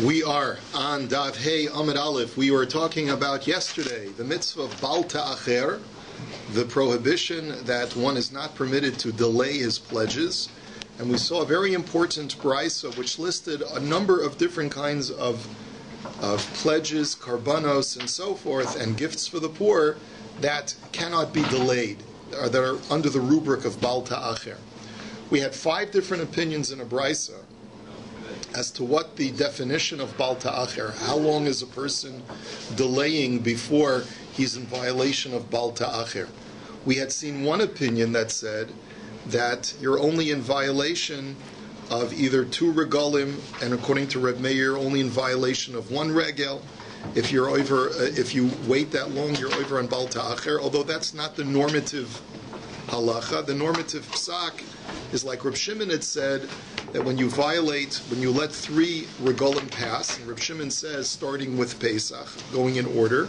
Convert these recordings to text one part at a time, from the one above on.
We are on DAF Hey Amid Aleph. We were talking about yesterday the mitzvah of BAYT Acher, the prohibition that one is not permitted to delay his pledges. And we saw a very important brisa which listed a number of different kinds of pledges, karbanos, and so forth, and gifts for the poor that cannot be delayed, or that are under the rubric of BAYT Acher. We had 5 different opinions in a brisa as to what the definition of BAYT Acher, how long is a person delaying before he's in violation of BAYT Acher. We had seen one opinion that said that you're only in violation of either 2 regalim, and according to Reb Meir, only in violation of 1 regel. If you're over, if you wait that long, you're over on BAYT Acher, although that's not the normative halacha. The normative psak is like Reb Shimon had said, that when you let 3 regalim pass, and Reb Shimon says, starting with Pesach, going in order,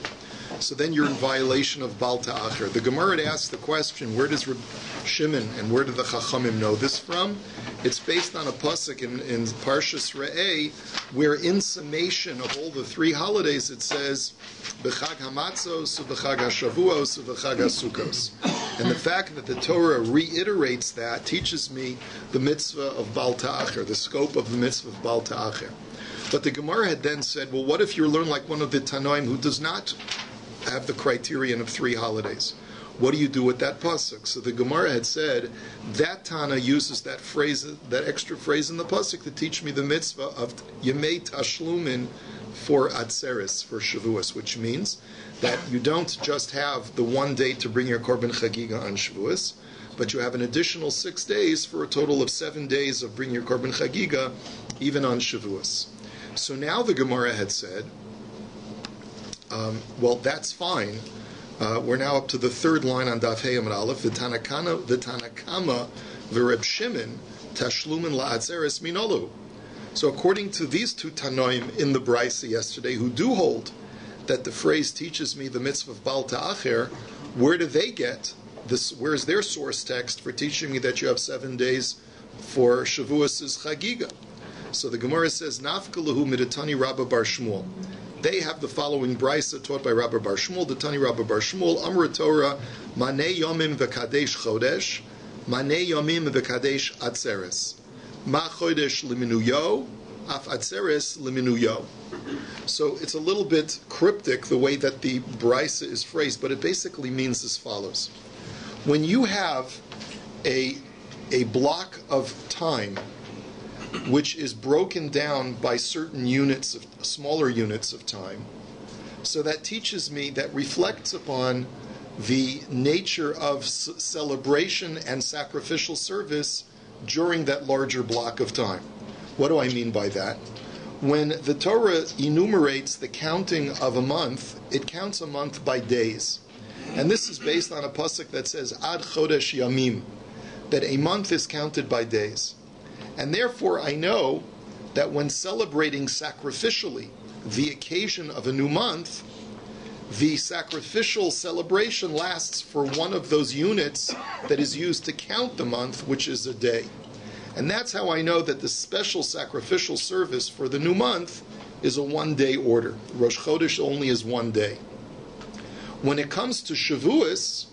so then you're in violation of BAYT Acher. The Gemara had asked the question, where does Reb Shimon and where do the Chachamim know this from? It's based on a pasuk in Parshas Re'eh, where in summation of all the 3 holidays it says, B'chag HaMatzos, B'chag HaShavuos, B'chag HaSukkos. And the fact that the Torah reiterates that teaches me the mitzvah of BAYT Acher, the scope of the mitzvah of BAYT Acher. But the Gemara had then said, well, what if you learn like one of the Tanoim who does not have the criterion of 3 holidays? What do you do with that pasuk? So the Gemara had said, that Tana uses that phrase, that extra phrase in the pasuk to teach me the mitzvah of Yemei Tashlumin for Atzeres, for Shavuos, which means that you don't just have the 1 day to bring your Korban Chagiga on Shavuos, but you have an additional 6 days for a total of 7 days of bringing your Korban Chagiga, even on Shavuos. So now the Gemara had said, well, that's fine. We're now up to the 3rd line on Daf Hey Amud Aleph. The Tanakama v'Reb Shimon tashlumin la'atzeres minolu. So according to these 2 Tanoim in the brisa yesterday, who do hold that the phrase teaches me the mitzvah of BAYT Acher, where do they get this? Where is their source text for teaching me that you have 7 days for Shavuos' Chagiga? So the Gemara says, Nafkalahu midatani Rabbi Bar Shmuel. They have the following brisa taught by Rabbi Bar Shmuel, the Tani Rabbi Bar Shmuel, Amr Torah, Manei Yomim v'kadesh chodesh, Manei Yomim v'kadesh atzeres. Ma chodesh liminuyo, af atzeres liminuyo. So it's a little bit cryptic the way that the brisa is phrased, but it basically means as follows. When you have a block of time which is broken down by certain units of smaller units of time, so that teaches me, that reflects upon the nature of celebration and sacrificial service during that larger block of time. What do I mean by that? When the Torah enumerates the counting of a month, it counts a month by days. And this is based on a pasuk that says, Ad Chodesh Yamim, that a month is counted by days. And therefore I know that when celebrating sacrificially the occasion of a new month, the sacrificial celebration lasts for one of those units that is used to count the month, which is a day. And that's how I know that the special sacrificial service for the new month is a 1-day order. Rosh Chodesh only is 1 day. When it comes to Shavuos,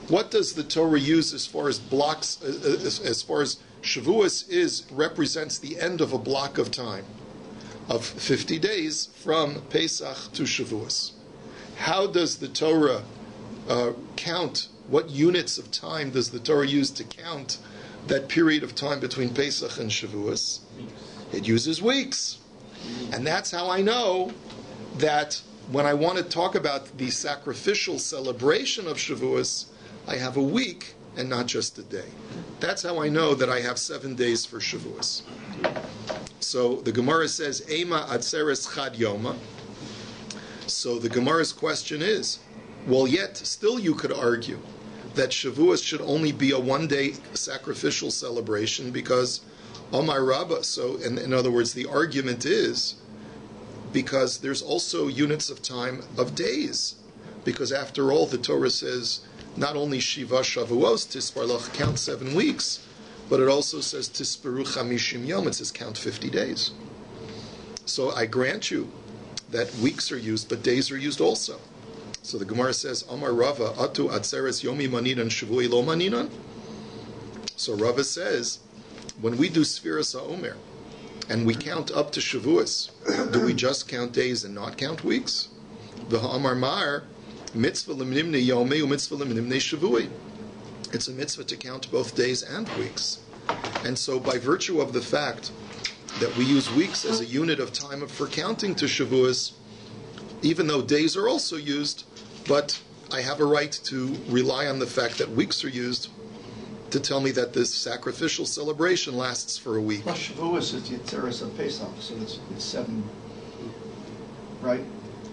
what does the Torah use as far as blocks, as far as Shavuos represents the end of a block of time of 50 days from Pesach to Shavuos? How does the Torah count? What units of time does the Torah use to count that period of time between Pesach and Shavuos? It uses weeks. And that's how I know that when I want to talk about the sacrificial celebration of Shavuos, I have a week and not just a day. That's how I know that I have 7 days for Shavuos. So the Gemara says, Ema atzeres chad yoma. So the Gemara's question is, well, yet still you could argue that Shavuos should only be a 1-day sacrificial celebration because Omar Rabbah. So in other words, the argument is because there's also units of time of days. Because after all, the Torah says, not only Shiva Shavuos, Tisparlach, count 7 weeks, but it also says Tisperu Chamishim Yom, it says count 50 days. So I grant you that weeks are used, but days are used also. So the Gemara says, Amar Rava, Atu Atzeres Yomi Maninan Shavui Lo Maninan. So Rava says, when we do Sfiras HaOmer, and we count up to Shavuos, do we just count days and not count weeks? V'ha'amar Mar, Mitzvah Limnimne Yomi U Mitzvah Limnimne Shavui. It's a mitzvah to count both days and weeks. And so by virtue of the fact that we use weeks as a unit of time for counting to Shavuos, even though days are also used, but I have a right to rely on the fact that weeks are used to tell me that this sacrificial celebration lasts for a week. Plus Shavuos is the Yetzeres of Pesach, so it's 7, right?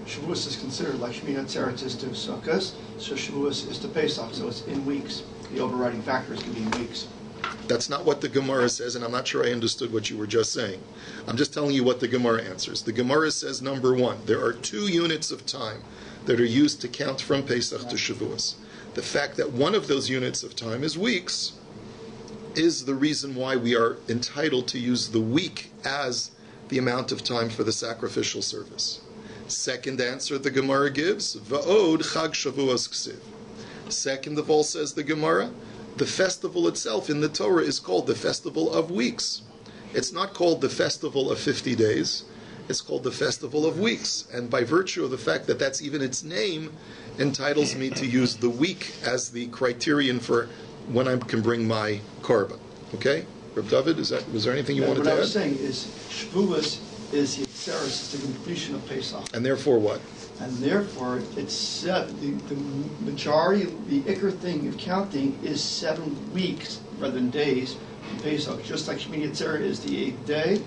Shavuos is considered like Shmini Atzeret is to Sukkot, so Shavuos is to Pesach, so it's in weeks. The overriding factor is going to be in weeks. That's not what the Gemara says, and I'm not sure I understood what you were just saying. I'm just telling you what the Gemara answers. The Gemara says, number one, there are 2 units of time that are used to count from Pesach to Shavuos. The fact that one of those units of time is weeks is the reason why we are entitled to use the week as the amount of time for the sacrificial service. Second answer the Gemara gives, Va'od Chag Shavuos Ksiv. Second of all, says the Gemara, the festival itself in the Torah is called the Festival of Weeks. It's not called the Festival of 50 days. It's called the Festival of Weeks. And by virtue of the fact that that's even its name, entitles me to use the week as the criterion for when I can bring my korban. Okay? Reb David, was there anything you wanted to add? What I was saying is, Shavuos is Yetzeres, is the completion of Pesach. And therefore what? And therefore, it's the majority, the Iker thing of counting is 7 weeks rather than days from Pesach, just like Shmini Atzeret is the 8th day.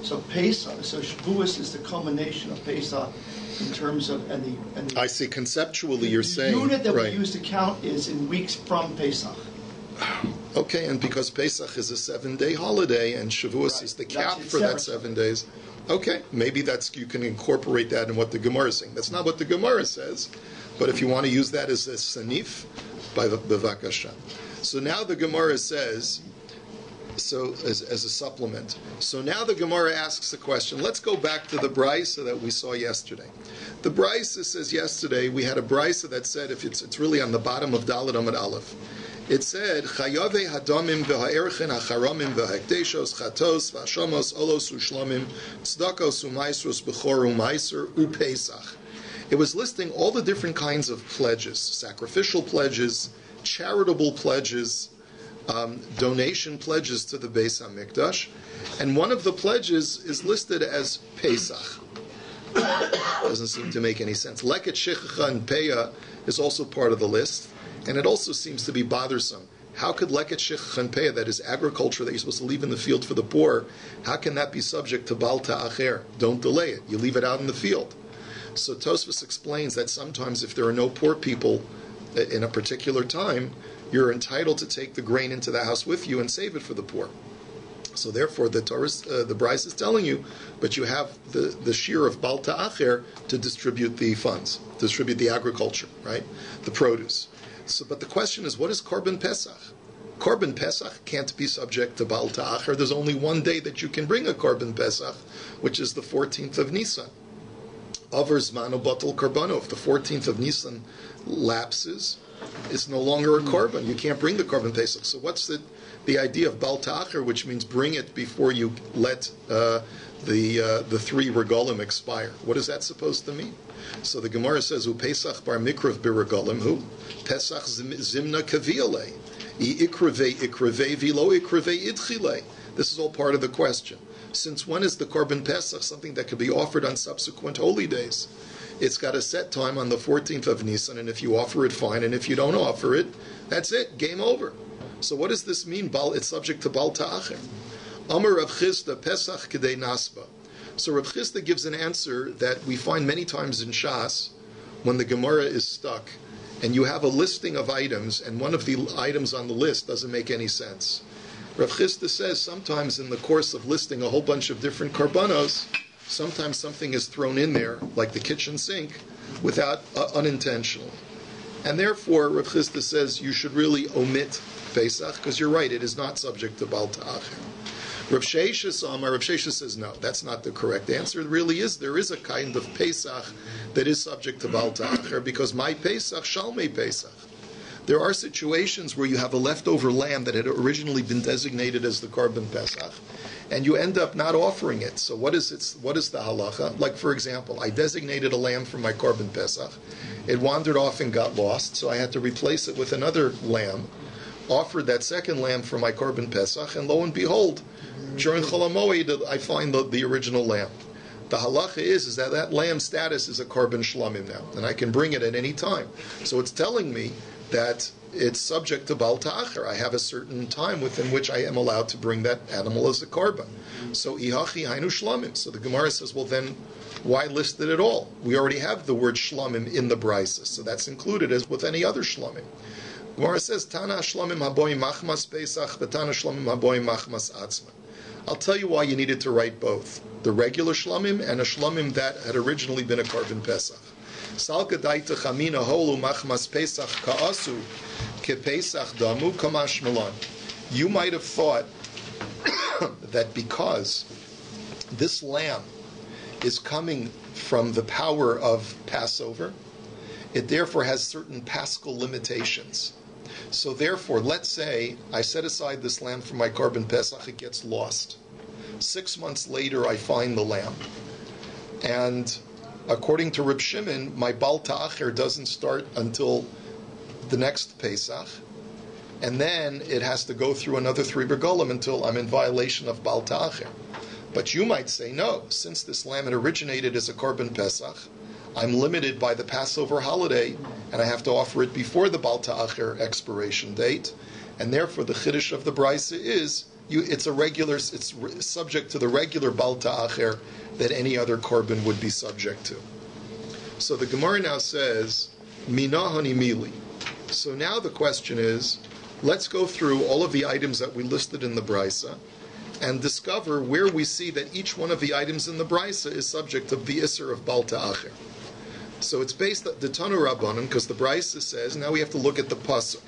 So Pesach, so Shavuos is the culmination of Pesach in terms of, and the I see, conceptually you're saying, the unit that right. we use to count is in weeks from Pesach. Okay, and because Pesach is a 7-day holiday and Shavuos Right. is the That's cap for that 7 days, okay, maybe you can incorporate that in what the Gemara is saying. That's not what the Gemara says, but if you want to use that as a sanif, by the bevakasha. So now the Gemara says, so as a supplement. So now the Gemara asks a question. Let's go back to the Brisa that we saw yesterday. The Brisa says yesterday we had a Brisa that said, if it's really on the bottom of Dalet Amud Aleph. It said, Chayave Hadamim v'ha'erchen ha'charamim v'ha'ekdeshos chatos v'hashamos olos u'shlamim tzedakos u'maisros b'chor u'maiser u'pesach. It was listing all the different kinds of pledges, sacrificial pledges, charitable pledges, donation pledges to the Beis HaMikdash, and one of the pledges is listed as Pesach. Doesn't seem to make any sense. Leket Shechacha and Peah is also part of the list. And it also seems to be bothersome. How could leket shechacha and peah, that is agriculture that you're supposed to leave in the field for the poor, how can that be subject to bal ta'acher? Don't delay it. You leave it out in the field. So Tosfos explains that sometimes if there are no poor people in a particular time, you're entitled to take the grain into the house with you and save it for the poor. So therefore, the Bryce is telling you, but you have the shear of bal ta'acher to distribute the funds, distribute the agriculture, right? The produce. So, but the question is, what is Korban Pesach? Korban Pesach can't be subject to Bal Ta'acher. There's only one day that you can bring a Korban Pesach, which is the 14th of Nisan. Avar Zmano Batal Korbano. If the 14th of Nisan lapses, it's no longer a Korban. You can't bring the Korban Pesach. So what's the idea of Bal Ta'acher, which means bring it before you let the 3 regalim expire? What is that supposed to mean? So the Gemara says, "Pesach bar mikrav b'regalim hu Pesach zimna kaviale ikrave vilo ikrave idchile." This is all part of the question. Since when is the Korban Pesach something that could be offered on subsequent holy days? It's got a set time on the 14th of Nisan, and if you offer it, fine, and if you don't offer it, that's it, game over. So what does this mean? It's subject to Bal Ta'acher. Amar Rav Chisda Pesach Kedei Nasba. So Rav Chisda gives an answer that we find many times in Shas when the Gemara is stuck and you have a listing of items and one of the items on the list doesn't make any sense. Rav Chisda says sometimes in the course of listing a whole bunch of different karbanos, sometimes something is thrown in there, like the kitchen sink, without unintentionally. And therefore, Rav Chisda says you should really omit Pesach, because you're right, it is not subject to Bal Ta'acher. Rav Sheshes says no, that's not the correct answer. It really is, there is a kind of Pesach that is subject to Baal Ta'acher, because my Pesach, Shalmei Pesach. There are situations where you have a leftover lamb that had originally been designated as the Korban Pesach, and you end up not offering it. So what is the halacha? Like, for example, I designated a lamb for my Korban Pesach. It wandered off and got lost, so I had to replace it with another lamb, offered that second lamb for my Korban Pesach, and lo and behold, during Chol HaMoed, I find the original lamb. The halacha is that lamb's status is a Korban Shlamim now, and I can bring it at any time. So it's telling me that it's subject to Baal Ta'acher. I have a certain time within which I am allowed to bring that animal as a Korban. So Ihachi Hainu Shlamim. So the Gemara says, well then, why list it at all? We already have the word Shlamim in the Brisa, so that's included as with any other Shlamim. Gemara says, Tana Shlamim Haboim Machmas Pesach, Tana Shlamim Haboim Machmas Atzma. I'll tell you why you needed to write both. The regular Shlamim and a Shlamim that had originally been a Korban Pesach. Salka daita chamina holu machmas Pesach ka'asu ke Pesach damu kamash melan. You might have thought that because this lamb is coming from the power of Passover, it therefore has certain paschal limitations. So therefore, let's say I set aside this lamb for my Korban Pesach, it gets lost. 6 months later, I find the lamb. And according to Reb Shimon, my Baal Ta'acher doesn't start until the next Pesach, and then it has to go through another 3 regalim until I'm in violation of Baal Ta'acher. But you might say, no, since this lamb had originated as a Korban Pesach, I'm limited by the Passover holiday, and I have to offer it before the Baal Ta'acher expiration date, and therefore the Chiddush of the Brisa is, it's subject to the regular Baal Ta'acher that any other Korban would be subject to. So the Gemara now says, Mina Hani Mili. So now the question is, let's go through all of the items that we listed in the Brisa and discover where we see that each one of the items in the Brisa is subject to the Isser of Baal Ta'acher. So it's based on the Tanu Rabbanan, because the Brisa says, now we have to look at the Pasuk.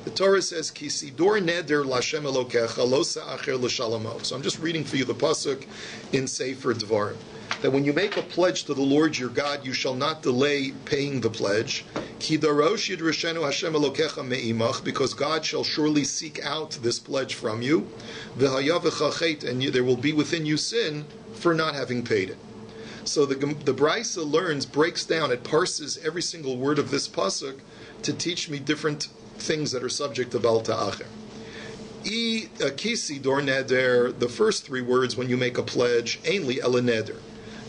The Torah says, Ki sidor neder l'Hashem Elokecha lo sa'acher l'shalamo. So I'm just reading for you the Pasuk in Sefer Dvarim. That when you make a pledge to the Lord your God, you shall not delay paying the pledge. Ki darosh yidrashenu Hashem Elokecha me'imach, because God shall surely seek out this pledge from you. V'haya v'chachet, and there will be within you sin for not having paid it. So the Brisa breaks down, it parses every single word of this Pasuk to teach me different things that are subject to Baal Ta'acher. Kisi dor neder, the first 3 words when you make a pledge, ainly ela neder.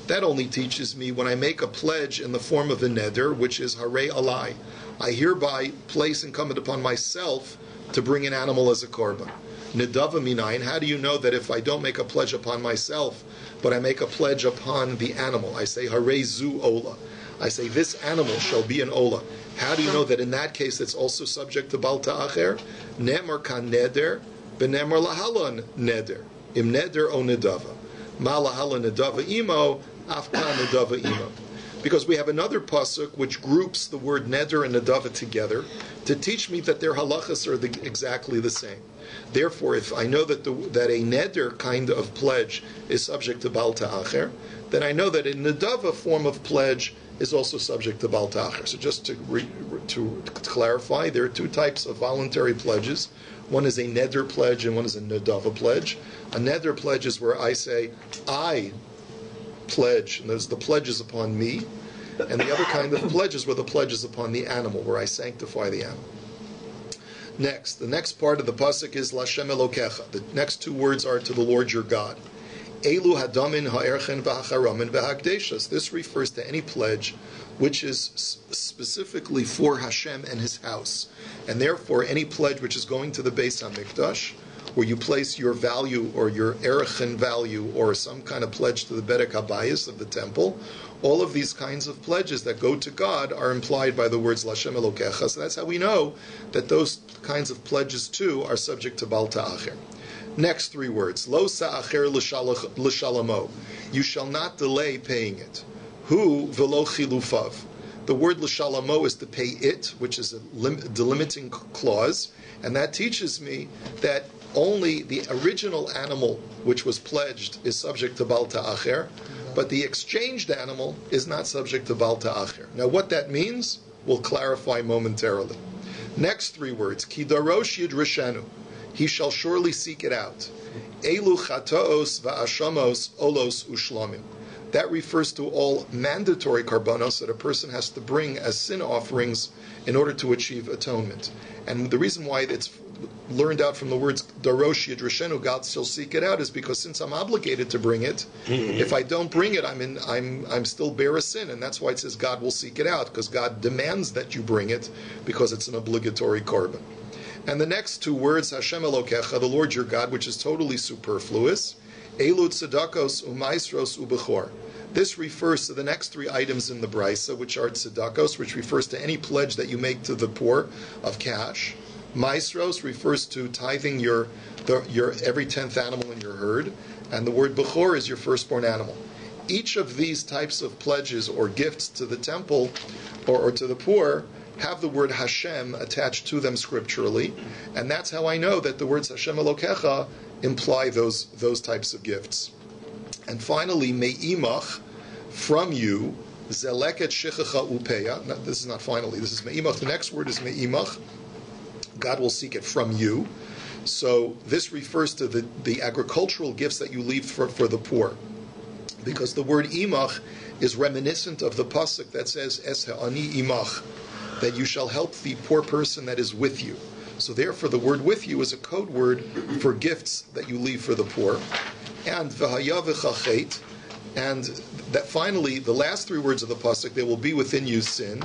That only teaches me when I make a pledge in the form of a neder, which is harei alai. I hereby place incumbent upon myself to bring an animal as a korban. Nedava minayin, how do you know that if I don't make a pledge upon myself, but I make a pledge upon the animal? I say harei zu ola. I say this animal shall be an ola. How do you know that in that case it's also subject to Baal Ta'acher? Nemar kan neder, benemar lahalan neder. Im neder o nedava. Ma lahalan nedava imo, afkan nedava imo. Because we have another pasuk which groups the word neder and nedava together to teach me that their halachas are exactly the same. Therefore, if I know that a neder kind of pledge is subject to Baal Ta'acher, then I know that a nedava form of pledge is also subject to Baal Ta'acher. So just to clarify, there are 2 types of voluntary pledges. One is a neder pledge and one is a nedava pledge. A neder pledge is where I say, I pledge, and the pledge is upon me. And the other kind of pledge is where the pledge is upon the animal, where I sanctify the animal. Next, the next part of the pasuk is L'Hashem Elokecha. The next 2 words are to the Lord your God. Elu hadamin ha'erchen v'hacharamin v'hakdeshas. This refers to any pledge which is specifically for Hashem and His house, and therefore any pledge which is going to the Beis HaMikdash, where you place your value or your erchen value or some kind of pledge to the Bedek HaBayis of the temple. All of these kinds of pledges that go to God are implied by the words L'Hashem Elokecha. So that's how we know that those kinds of pledges too are subject to Baal Ta'acher. Next 3 words. Lo sa'acher l'shalamo. You shall not delay paying it. Hu v'lo chilufav. The word l'shalamo is to pay it, which is a delimiting clause, and that teaches me that only the original animal which was pledged is subject to Bal Ta'acher, but the exchanged animal is not subject to Bal Ta'acher. Now what that means, we'll clarify momentarily. Next three words, Ki darosh yidrashenu, he shall surely seek it out. Elu chataos va'ashamos olos ushlamim. That refers to all mandatory karbanos that a person has to bring as sin offerings in order to achieve atonement. And the reason why it's learned out from the words darosh yidrashenu, God shall seek it out, is because since I'm obligated to bring it, if I don't bring it, I'm still bare a sin, and that's why it says God will seek it out, because God demands that you bring it because it's an obligatory korban. And the next two words, Hashem Elokecha, the Lord your God, which is totally superfluous, Elu tzedakos umaisros ubechor. This refers to the next three items in the brisa, which are tzedakos, which refers to any pledge that you make to the poor of cash. Maisros refers to tithing your every 10th animal in your herd, and the word bechor is your firstborn animal. Each of these types of pledges or gifts to the temple or to the poor have the word Hashem attached to them scripturally, and that's how I know that the words Hashem Elokecha imply those types of gifts. And finally, me'imach, from you, zeleket shichacha upeya. No, this is not finally, this is me'imach. The next word is me'imach. God will seek it from you. So this refers to the agricultural gifts that you leave for the poor. Because the word imach is reminiscent of the pasuk that says, Es ha'ani imach, that you shall help the poor person that is with you. So therefore the word with you is a code word for gifts that you leave for the poor. And v'haya v'chachet, and that finally, the last three words of the pasuk, there will be within you sin.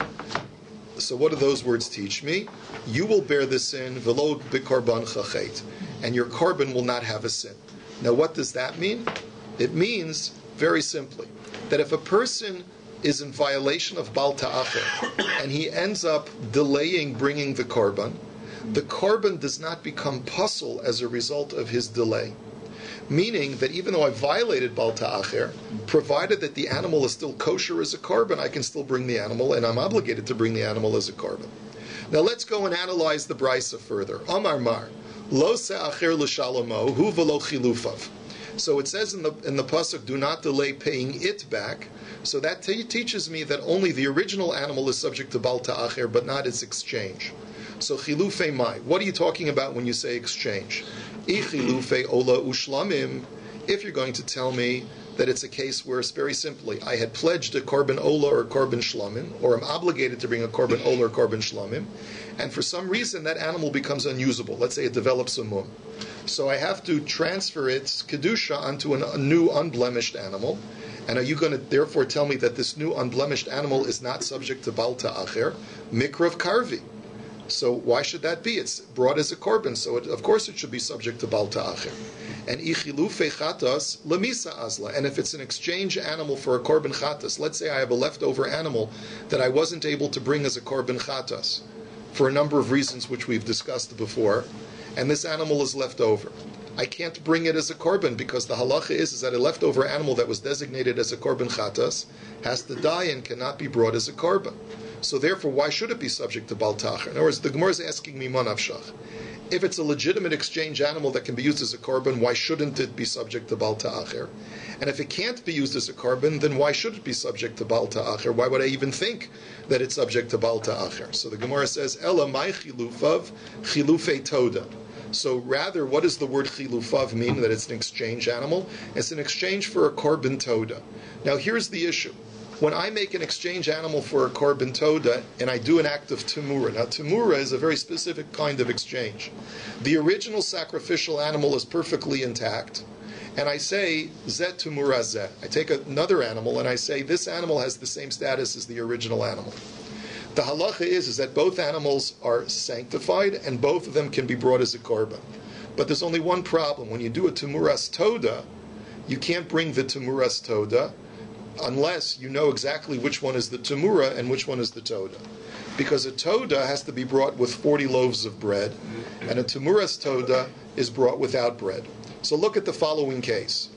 So what do those words teach me? You will bear the sin, v'lo b'korban chachet, and your korban will not have a sin. Now what does that mean? It means, very simply, that if a person is in violation of Bal Ta'acher, and he ends up delaying bringing the korban does not become puzzle as a result of his delay. Meaning that even though I violated Bal Ta'acher, provided that the animal is still kosher as a korban, I can still bring the animal, and I'm obligated to bring the animal as a korban. Now let's go and analyze the brisa further. Amar mar, lo se'acher l'shalomo, hu v'lo chilufav. So it says in the pasuk, do not delay paying it back. So that teaches me that only the original animal is subject to Bal Ta'acher, but not its exchange. So chilufei mai, what are you talking about when you say exchange? Chilufei ola ushlamim, if you're going to tell me that it's a case where it's very simply, I had pledged a korban ola or korban shlamim, or I'm obligated to bring a korban ola or korban shlamim, and for some reason that animal becomes unusable. Let's say it develops a mum. So I have to transfer its kedusha onto a new unblemished animal. And are you going to therefore tell me that this new unblemished animal is not subject to Bal Ta'acher? Mikrav karvi. So why should that be? It's brought as a korban, so of course it should be subject to Bal Ta'acher. And ichilufei chatas lemisa azla. And if it's an exchange animal for a korban chatas, let's say I have a leftover animal that I wasn't able to bring as a korban chatas for a number of reasons which we've discussed before, and this animal is left over. I can't bring it as a korban because the halacha is that a leftover animal that was designated as a korban chatas has to die and cannot be brought as a korban. So therefore, why should it be subject to Bal Ta'acher? In other words, the Gemara is asking me manavshach. If it's a legitimate exchange animal that can be used as a korban, why shouldn't it be subject to Bal Ta'acher? And if it can't be used as a korban, then why should it be subject to Bal Ta'acher? Why would I even think that it's subject to Bal Ta'acher? So the Gemara says, Ela mai chilufav chilufei toda. So rather, what does the word chilufav mean, that it's an exchange animal? It's an exchange for a korban toda. Now here's the issue. When I make an exchange animal for a korban toda, and I do an act of temura. Now temura is a very specific kind of exchange. The original sacrificial animal is perfectly intact, and I say, zet temura zet. I take another animal and I say, this animal has the same status as the original animal. The halacha is that both animals are sanctified and both of them can be brought as a korban. But there's only one problem. When you do a temuras toda, you can't bring the temuras toda unless you know exactly which one is the temura and which one is the toda. Because a toda has to be brought with 40 loaves of bread, and a temuras toda is brought without bread. So look at the following case.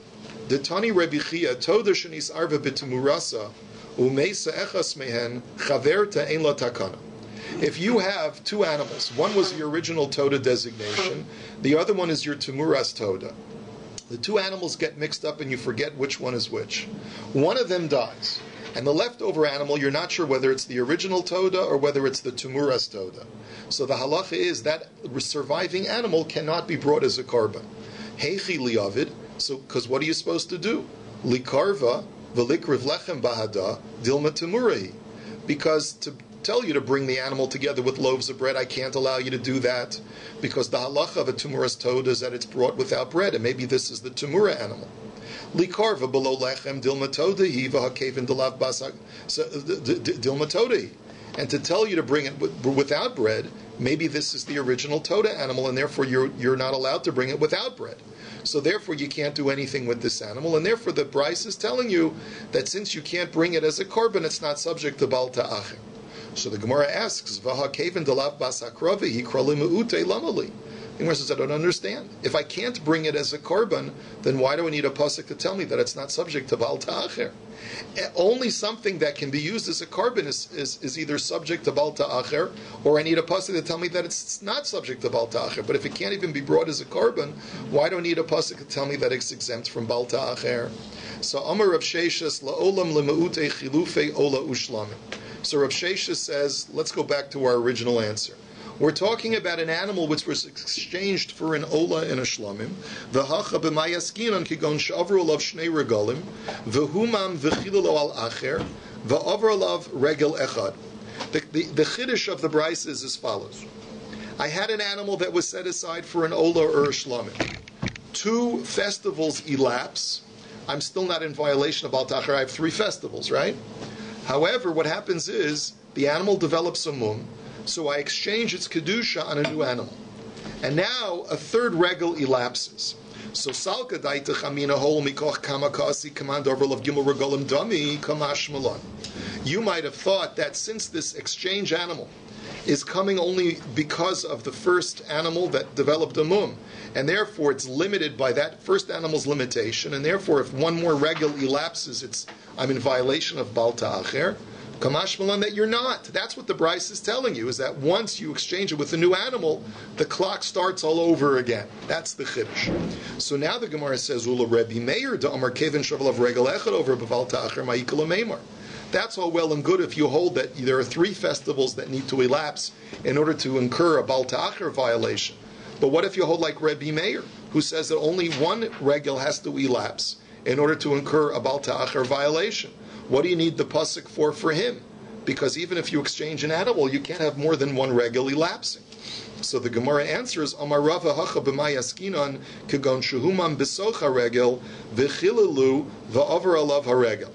The Tani Rabbi Chia toda shenis arva b'temurasa umeisa echas mehen chaverta ein la takana. If you have two animals, one was your original Toda designation, the other one is your Temuras Toda. The two animals get mixed up and you forget which one is which. One of them dies. And the leftover animal, you're not sure whether it's the original Toda or whether it's the Temuras Toda. So the halacha is that surviving animal cannot be brought as a korban. Heichi liavid, so because what are you supposed to do? Likarva v'likriv lechem bahada dilma temurei. Because to tell you to bring the animal together with loaves of bread, I can't allow you to do that, because the halacha of a Temuras Toda is that it's brought without bread, and maybe this is the Temura animal. Likarva below lechem dilma todahi v'hakevin delav basak dilma todahi. And to tell you to bring it without bread, maybe this is the original Toda animal, and therefore you're not allowed to bring it without bread. So therefore you can't do anything with this animal, and therefore the Bryce is telling you that since you can't bring it as a korban, it's not subject to Bal Ta'acher. So the Gemara asks, Vaha Kevin Delav Basakravi Hikrali Me'ute Lamali. The Gemara says, I don't understand. If I can't bring it as a korban, then why do I need a pasuk to tell me that it's not subject to Bal Ta'acher? Only something that can be used as a korban is either subject to Bal Ta'acher, or I need a pasuk to tell me that it's not subject to Bal Ta'acher. But if it can't even be brought as a korban, why do I need a pasuk to tell me that it's exempt from Bal Ta'acher? So Amar Rav Sheshes La'olam Le'me'ute Chilufei Ola Ushlamim. So Rav Sheshes says, let's go back to our original answer. We're talking about an animal which was exchanged for an ola and a shlamim. V'hacha b'mayaskinon kigon she'avru alav shnei regalim, v'humam v'chilalo al acher, v'avru alav regel echad. The chiddush of the Bryce is as follows. I had an animal that was set aside for an ola or a shlamim. 2 festivals elapse. I'm still not in violation of Bal Ta'acher. I have 3 festivals, right? However, what happens is the animal develops a mum, so I exchange its kedusha on a new animal, and now a 3rd regel elapses. So salka daita chamina hol mikoch kamakasi command overl of gimel regolim dami kamash malon. You might have thought that since this exchange animal is coming only because of the first animal that developed a mum, and therefore it's limited by that first animal's limitation, and therefore if one more regel elapses, I'm in violation of Bal Ta'acher. Kamash Malan, that you're not. That's what the Bryce is telling you, is that once you exchange it with a new animal, the clock starts all over again. That's the Chiddush. So now the Gemara says, Ula Rebbe Meir da Amar Kevin Shavel of Regel Echad over B'Val Ta'acher Ma'ikala Meimar. That's all well and good if you hold that there are 3 festivals that need to elapse in order to incur a Bal Ta'acher violation. But what if you hold like Rebbe Meir, who says that only 1 regel has to elapse in order to incur a Bal Ta'acher violation? What do you need the pasuk for him? Because even if you exchange an animal, you can't have more than 1 regel elapsing. So the Gemara answers, Amar Rava hacha b'mayaskinon kegon shehumam b'socha regel v'chilalu v'avar alav haregel.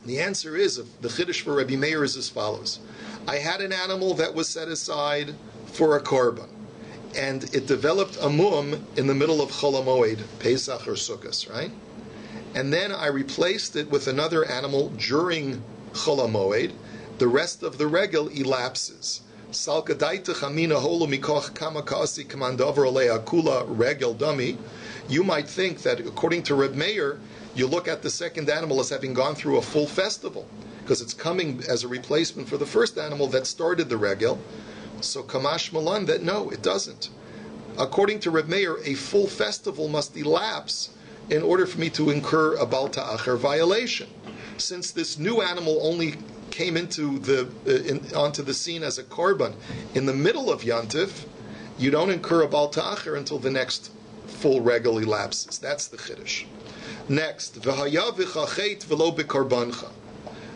The answer is, the chiddush for Rabbi Meir is as follows. I had an animal that was set aside for a korban, and it developed a mum in the middle of Chol HaMoed, Pesach or Sukkos, right? And then I replaced it with another animal during Chol HaMoed. The rest of the regel elapses. Salka daita chamina holo mikoch kamakasi kamandover alei akula regel dummy. You might think that according to Reb Meir, you look at the second animal as having gone through a full festival, because it's coming as a replacement for the first animal that started the regel. So Kamash Malan, that no, it doesn't. According to Reb Meir, a full festival must elapse in order for me to incur a Bal Ta'acher violation. Since this new animal only came onto the scene as a korban in the middle of Yantif, you don't incur a Bal Ta'acher until the next full regel elapses. That's the chiddush. Next, v'haya v'chachet v'lo b'korbancha.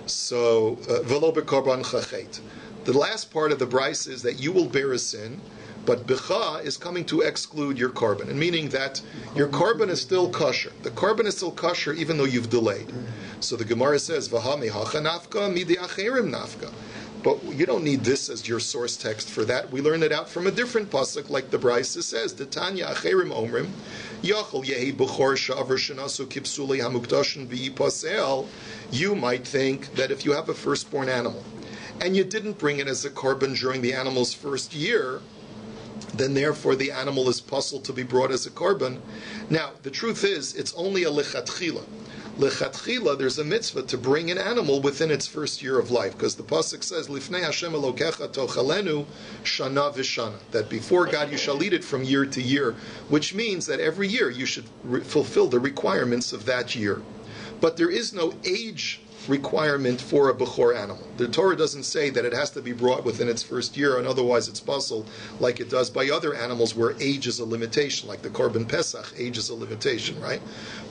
So, v'lo b'korbancha chet. The last part of the Bryce is that you will bear a sin, but B'cha is coming to exclude your korban, and meaning that your korban is still kosher. The korban is still kosher even though you've delayed. So the Gemara says, V'ha mehacha nafka midi acherim nafka. But you don't need this as your source text for that. We learn it out from a different pasuk, like the Bryce says, Tanya acherim omrim, Yachol yehi b'chor sha'avar shenasu kipsuli hamukdashin v'yipasel. You might think that if you have a firstborn animal, and you didn't bring it as a korban during the animal's first year, then therefore the animal is puzzled to be brought as a korban. Now, the truth is, it's only a lechatchila. lechatchila, there's a mitzvah to bring an animal within its first year of life, because the pasuk says, "Lifnei Hashem Elokecha tochalenu shana v'shana," that before God you shall eat it from year to year, which means that every year you should fulfill the requirements of that year. But there is no age requirement for a bechor animal. The Torah doesn't say that it has to be brought within its first year, and otherwise it's puzzle, like it does by other animals where age is a limitation, like the Korban Pesach, age is a limitation, right?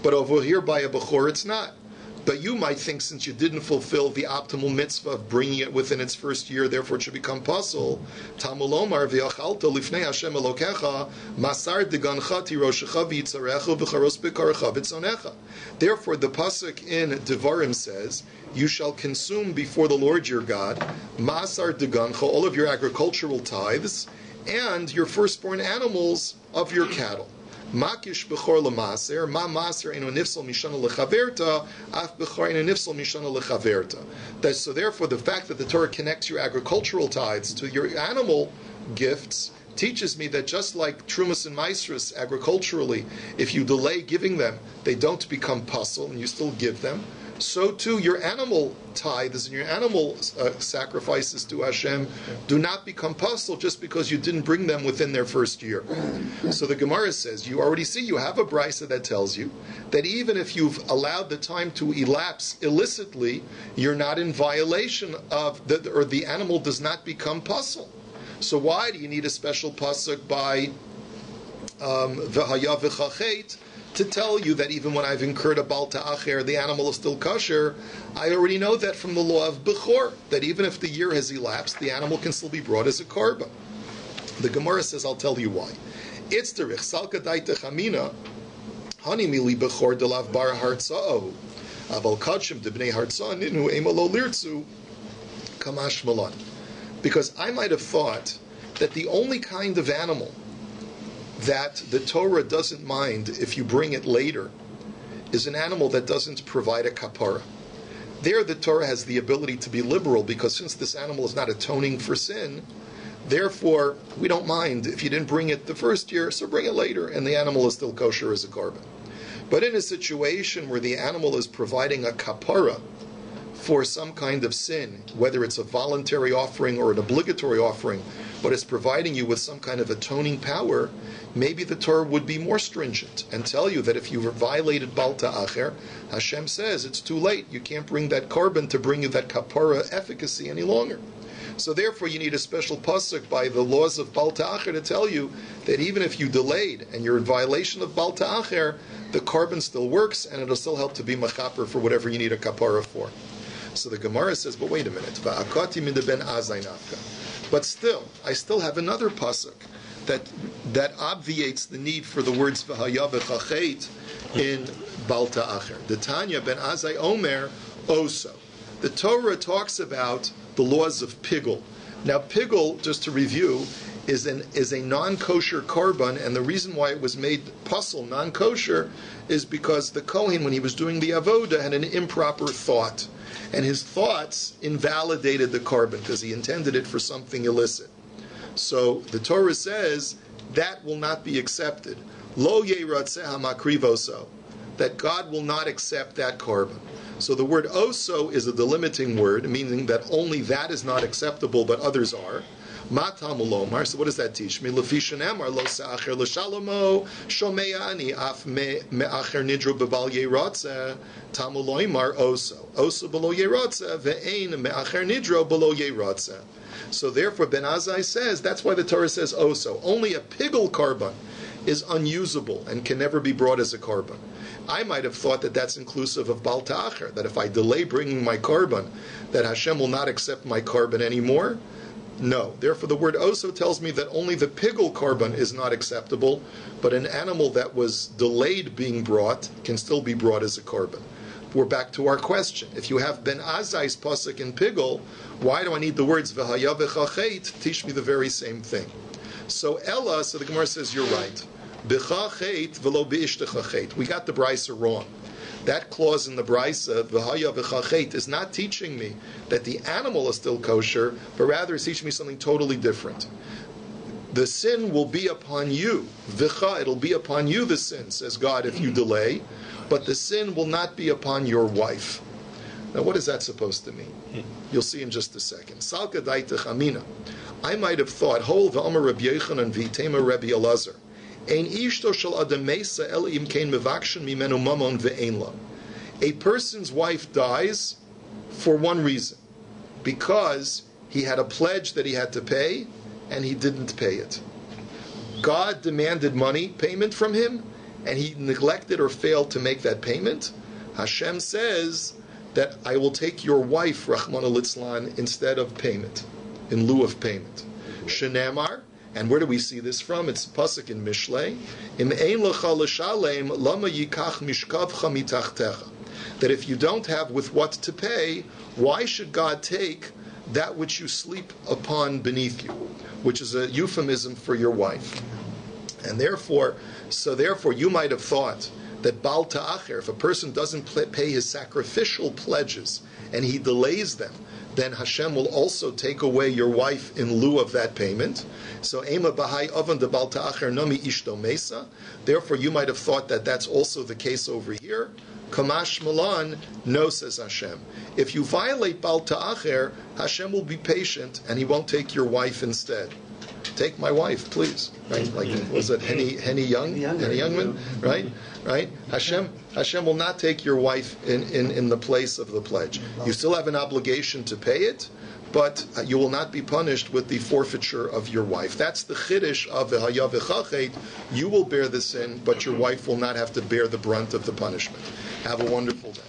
But over here by a bechor, it's not. But you might think, since you didn't fulfill the optimal mitzvah of bringing it within its first year, therefore it should become puzzle. Talmud Omar v'yachalta lifnei Hashem Elokecha masar degancha tiroshecha v'yitzarecha v'charos b'karcha v'tzonecha. Therefore, the pasuk in Devarim says, "You shall consume before the Lord your God masar degancha, all of your agricultural tithes, and your firstborn animals of your cattle." Makish bechor lemaser, ma maser eno nifsal mishana lechaverta, af bechor eno nifsal mishana lechaverta. So therefore, the fact that the Torah connects your agricultural tithes to your animal gifts teaches me that just like trumas and maestras agriculturally, if you delay giving them, they don't become puzzle and you still give them. So too, your animal tithes and your animal sacrifices to Hashem do not become puzzle just because you didn't bring them within their first year. So the Gemara says, you already see, you have a brisa that tells you that even if you've allowed the time to elapse illicitly, you're not in violation of, or the animal does not become puzzle. So why do you need a special pasuk by ve-haya ve-chachet to tell you that even when I've incurred a bal ta'acher, the animal is still kosher? I already know that from the law of Bechor, that even if the year has elapsed, the animal can still be brought as a korban. The Gemara says, I'll tell you why. It's the richsalka daita chamina, hani mili Bechor delav bar hartza'o, aval kachim debnei hartza'o ninu emalo lirtzu kamash malan. Because I might have thought that the only kind of animal that the Torah doesn't mind if you bring it later is an animal that doesn't provide a kapara. There the Torah has the ability to be liberal, because since this animal is not atoning for sin, therefore we don't mind if you didn't bring it the first year, so bring it later, and the animal is still kosher as a korban. But in a situation where the animal is providing a kapara for some kind of sin, whether it's a voluntary offering or an obligatory offering, but it's providing you with some kind of atoning power, maybe the Torah would be more stringent and tell you that if you've violated bal ta'acher, Hashem says it's too late. You can't bring that korban to bring you that kapara efficacy any longer. So therefore you need a special pasuk by the laws of bal ta'acher to tell you that even if you delayed and you're in violation of bal ta'acher, the korban still works and it'll still help to be machaper for whatever you need a kapara for. So the Gemara says, but wait a minute. But still, I still have another pasuk that obviates the need for the words v'haya v'chachet in bal ta'acher. The Tanya ben Azai Omer Oso. The Torah talks about the laws of pigul. Now, pigul, just to review, is a non-kosher korban, and the reason why it was made puzzle non-kosher is because the Kohen, when he was doing the avoda, had an improper thought. And his thoughts invalidated the korban because he intended it for something illicit. So the Torah says that will not be accepted. Lo yeratzeh hamakrivoso, that God will not accept that korban. So the word oso is a delimiting word, meaning that only that is not acceptable, but others are. Matamulomar. So what does that teach me? Lefishanemar lo se'acher l'shalomo shomeani af me'acher nidro bebal yeratze tamuloimar oso below yeratze ve'ein me'acher nidro below yeratze. So therefore Ben Azai says that's why the Torah says oso. Only a pigul korban is unusable and can never be brought as a korban. I might have thought that that's inclusive of bal ta'acher, that if I delay bringing my korban, that Hashem will not accept my korban anymore. No. Therefore, the word oso tells me that only the pigul korban is not acceptable, but an animal that was delayed being brought can still be brought as a korban. We're back to our question. If you have Ben Azai's pasuk in pigul, why do I need the words v'haya v'chachet to teach me the very same thing? So Ella, so the Gemara says, you're right. B'chachet v'lo b'ishtechachet. We got the brisa wrong. That clause in the brisa, v'haya v'chachet, is not teaching me that the animal is still kosher, but rather it's teaching me something totally different. The sin will be upon you. V'cha, it'll be upon you, the sin, says God, if you delay. but the sin will not be upon your wife. Now, what is that supposed to mean? You'll see in just a second. Salka daitach amina. I might have thought, Hol v'amar Rabbi Yochanan v'itema Rabbi Elazar. Ein ishto shel adam meisa el im kein mevakshen mimenu mamon ve'ein la. A person's wife dies for one reason, because he had a pledge that he had to pay, and he didn't pay it. God demanded money payment from him, and he neglected or failed to make that payment. Hashem says that I will take your wife, Rachmana litzlan, instead of payment, in lieu of payment. Shenamar, and where do we see this from? It's pasuk in Mishlei. Im ein lecha l'shalem lama yikach mishkavcha mitachtecha. That if you don't have with what to pay, why should God take that which you sleep upon beneath you, which is a euphemism for your wife? And therefore you might have thought that Bal Ta'acher, if a person doesn't pay his sacrificial pledges and he delays them, then Hashem will also take away your wife in lieu of that payment. So Ema Bahai Oven de Bal Ta'acher Nomi Ishto Mesa. Therefore you might have thought that that's also the case over here. Kamash Malan, no, says Hashem. If you violate Bal Ta'acher, Hashem will be patient and he won't take your wife instead. Take my wife, please. Right? Like, was it Henny Youngman? Right? Hashem will not take your wife in the place of the pledge. You still have an obligation to pay it, but you will not be punished with the forfeiture of your wife. That's the chiddush of v'haya v'chachet. You will bear the sin, but your wife will not have to bear the brunt of the punishment. Have a wonderful day.